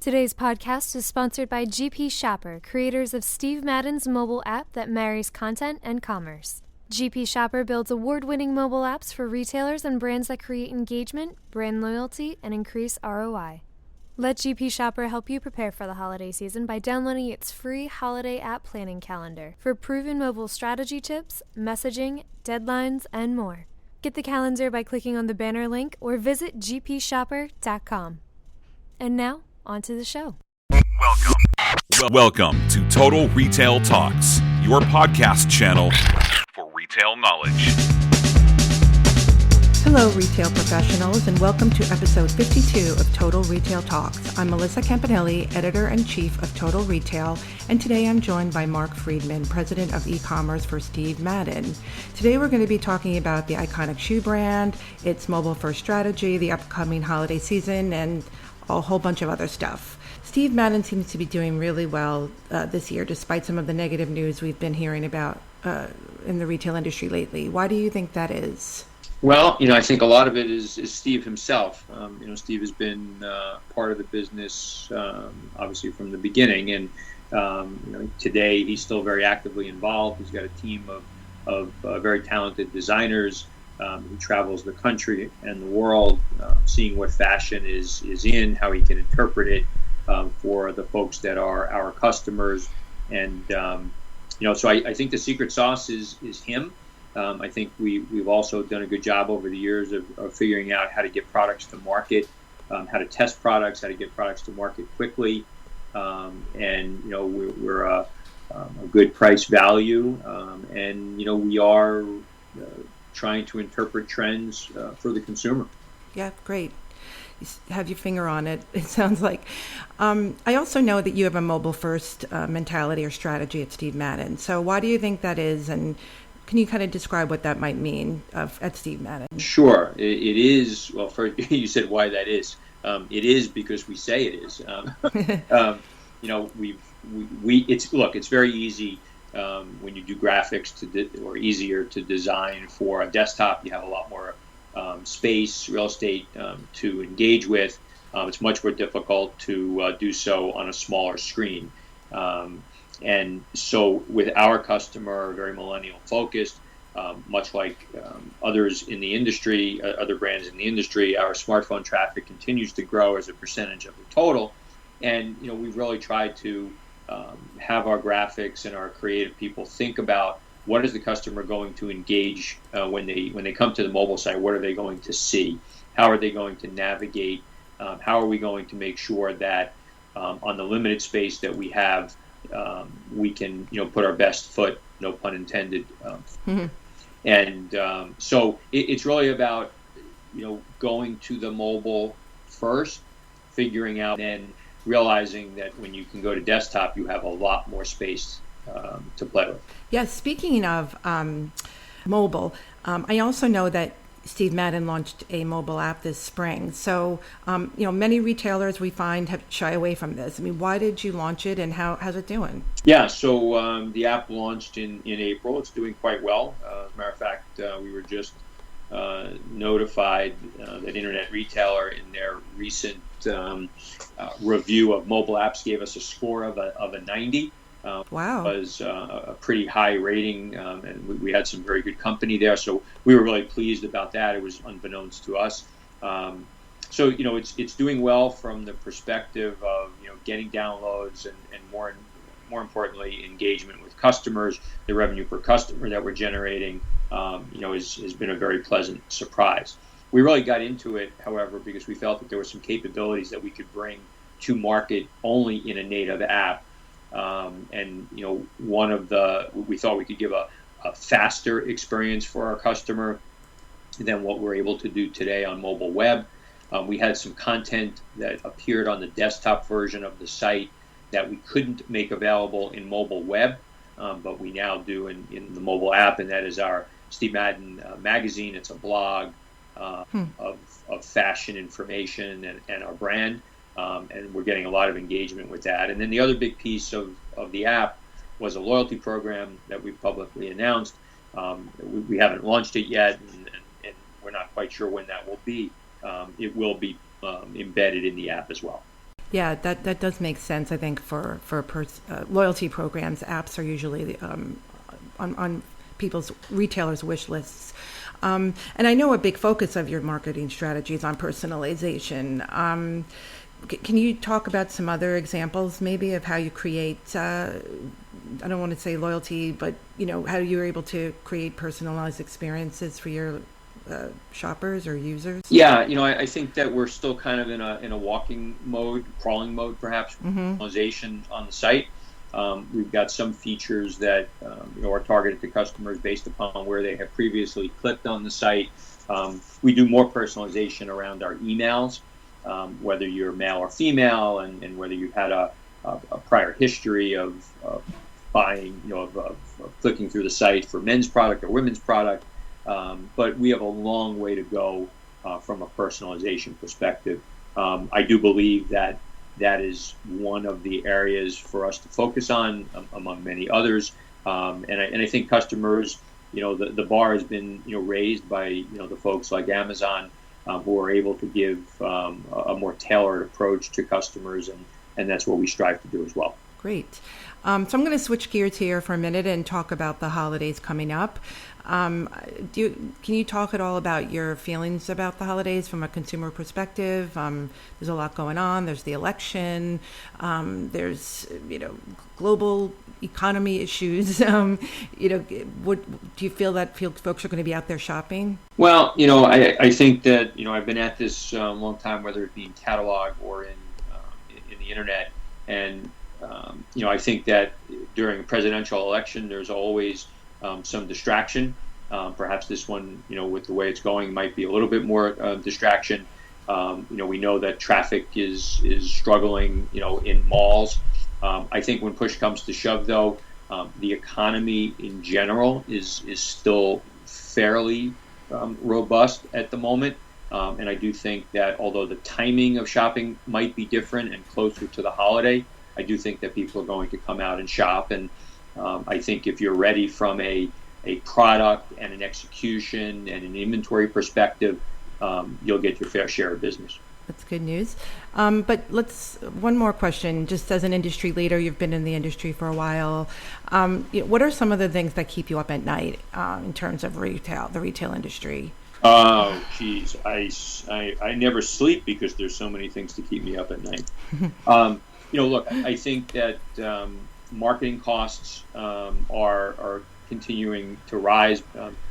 Today's podcast is sponsored by GP Shopper, creators of Steve Madden's mobile app that marries content and commerce. GP Shopper builds award-winning mobile apps for retailers and brands that create engagement, brand loyalty, and increase ROI. Let GP Shopper help you prepare for the holiday season by downloading its free holiday app planning calendar for proven mobile strategy tips, messaging, deadlines, and more. Get the calendar by clicking on the banner link or visit gpshopper.com. And now, on to the show. Welcome to Total Retail Talks, your podcast channel for retail knowledge. Hello, retail professionals, and welcome to episode 52 of Total Retail Talks. I'm Melissa Campanelli, editor-in-chief of Total Retail, and today I'm joined by Mark Friedman, president of e-commerce for Steve Madden. Today we're going to be talking about the iconic shoe brand, its mobile-first strategy, the upcoming holiday season, and a whole bunch of other stuff. Steve Madden seems to be doing really well this year, despite some of the negative news we've been hearing about in the retail industry lately. Why do you think that is? Well, I think a lot of it is Steve himself. Steve has been part of the business, obviously, from the beginning. And, today he's still very actively involved. He's got a team of very talented designers. He travels the country and the world, seeing what fashion is in, how he can interpret it for the folks that are our customers. And, so I think the secret sauce is him. I think we've also done a good job over the years of figuring out how to get products to market, how to test products, how to get products to market quickly. We're a good price value. We are trying to interpret trends for the consumer. Yeah, great. You have your finger on it, it sounds like. I also know that you have a mobile-first mentality or strategy at Steve Madden. So why do you think that is, and can you kind of describe what that might mean at Steve Madden? Sure. It is, well, first, you said why that is. It is because we say it is. It's very easy when you do graphics or easier to design for a desktop. You have a lot more space, real estate to engage with. It's much more difficult to do so on a smaller screen. And so with our customer, very millennial focused, much like others in the industry, other brands in the industry, our smartphone traffic continues to grow as a percentage of the total. And, we've really tried to have our graphics and our creative people think about what is the customer going to engage when they come to the mobile site. What are they going to see? How are they going to navigate? How are we going to make sure that on the limited space that we have, we can put our best foot, no pun intended. And so it's really about going to the mobile first, figuring out, and realizing that when you can go to desktop, you have a lot more space to play with. Yes, speaking of mobile, I also know that Steve Madden launched a mobile app this spring. So, many retailers we find have shy away from this. I mean, why did you launch it, and how's it doing? Yeah, so the app launched in April. It's doing quite well. As a matter of fact, we were just notified that Internet Retailer, in their recent review of mobile apps, gave us a score of a 90. Wow. It was a pretty high rating, and we had some very good company there. So we were really pleased about that. It was unbeknownst to us. It's doing well from the perspective of getting downloads and more importantly, engagement with customers. The revenue per customer that we're generating, has been a very pleasant surprise. We really got into it, however, because we felt that there were some capabilities that we could bring to market only in a native app. We thought we could give a faster experience for our customer than what we're able to do today on mobile web. We had some content that appeared on the desktop version of the site that we couldn't make available in mobile web, but we now do in the mobile app, and that is our Steve Madden magazine. It's a blog of fashion information and our brand. And we're getting a lot of engagement with that. And then the other big piece of the app was a loyalty program that we publicly announced. We haven't launched it yet, and we're not quite sure when that will be. It will be embedded in the app as well. Yeah, that does make sense. I think for loyalty programs, apps are usually on people's retailers' wish lists. And I know a big focus of your marketing strategy is on personalization. Can you talk about some other examples, maybe, of how you create? I don't want to say loyalty, but how you're able to create personalized experiences for your shoppers or users? Yeah, I think that we're still kind of in a walking mode, crawling mode, perhaps, personalization on the site. We've got some features that are targeted to customers based upon where they have previously clicked on the site. We do more personalization around our emails, whether you're male or female, and whether you've had a prior history of buying, of clicking through the site for men's product or women's product. But we have a long way to go from a personalization perspective. I do believe that is one of the areas for us to focus on, among many others. And I think customers, the bar has been raised by the folks like Amazon, who are able to give a more tailored approach to customers, and that's what we strive to do as well. Great. So I'm going to switch gears here for a minute and talk about the holidays coming up. Can you talk at all about your feelings about the holidays from a consumer perspective? There's a lot going on. There's the election. There's global economy issues. Do you feel that folks are going to be out there shopping? Well, I think that I've been at this a long time, whether it be in catalog or in the internet, and I think that during a presidential election, there's always some distraction. Perhaps this one, with the way it's going, might be a little bit more distraction. We know that traffic is struggling, in malls. I think when push comes to shove, though, the economy in general is still fairly robust at the moment. And I do think that although the timing of shopping might be different and closer to the holiday, I do think that people are going to come out and shop. And I think if you're ready from a product and an execution and an inventory perspective, you'll get your fair share of business. That's good news. But one more question, just as an industry leader, you've been in the industry for a while. What are some of the things that keep you up at night in terms of the retail industry? Oh, geez. I never sleep because there's so many things to keep me up at night. Look, I think that marketing costs are continuing to rise,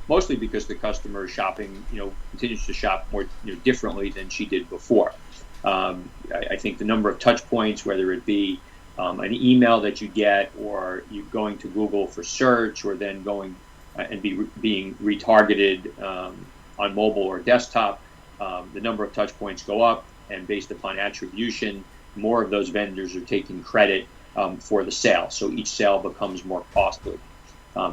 mostly because the customer is shopping, continues to shop more differently than she did before. I think the number of touch points, whether it be an email that you get, or you going to Google for search, or then going and being retargeted on mobile or desktop, the number of touch points go up, and based upon attribution, more of those vendors are taking credit for the sale. So each sale becomes more costly.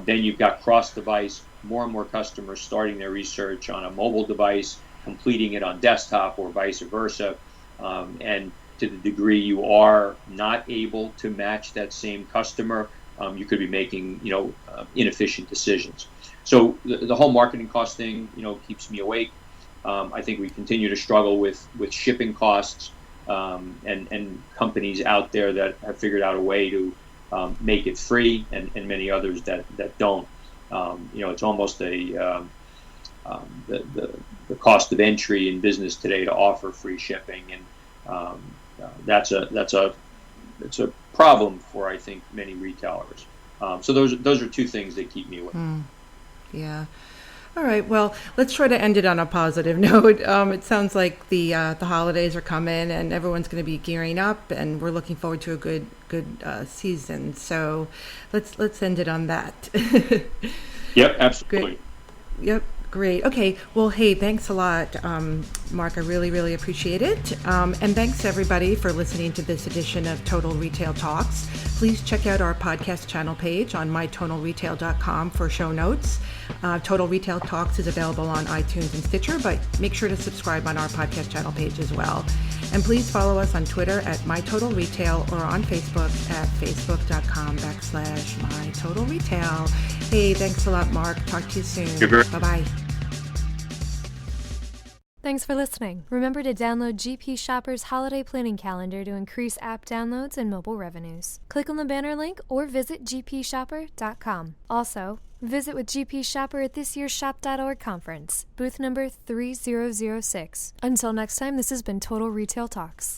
Then you've got cross-device, more and more customers starting their research on a mobile device, completing it on desktop, or vice versa. And to the degree you are not able to match that same customer, you could be making inefficient decisions. So the whole marketing cost thing keeps me awake. I think we continue to struggle with shipping costs, and companies out there that have figured out a way to make it free, and many others that don't. It's almost the cost of entry in business today to offer free shipping, and that's a problem for, I think, many retailers. So those are two things that keep me awake. Yeah. All right. Well, let's try to end it on a positive note. It sounds like the holidays are coming, and everyone's going to be gearing up, and we're looking forward to a good season. So let's end it on that. Yep, absolutely. Good. Yep. Great. Okay. Well, hey, thanks a lot, Mark. I really, really appreciate it. And thanks, everybody, for listening to this edition of Total Retail Talks. Please check out our podcast channel page on mytotalretail.com for show notes. Total Retail Talks is available on iTunes and Stitcher, but make sure to subscribe on our podcast channel page as well. And please follow us on Twitter at mytotalretail, or on Facebook at facebook.com/mytotalretail. Hey, thanks a lot, Mark. Talk to you soon. Bye-bye. Thanks for listening. Remember to download GP Shopper's holiday planning calendar to increase app downloads and mobile revenues. Click on the banner link or visit gpshopper.com. Also, visit with GP Shopper at this year's Shop.org conference, booth number 3006. Until next time, this has been Total Retail Talks.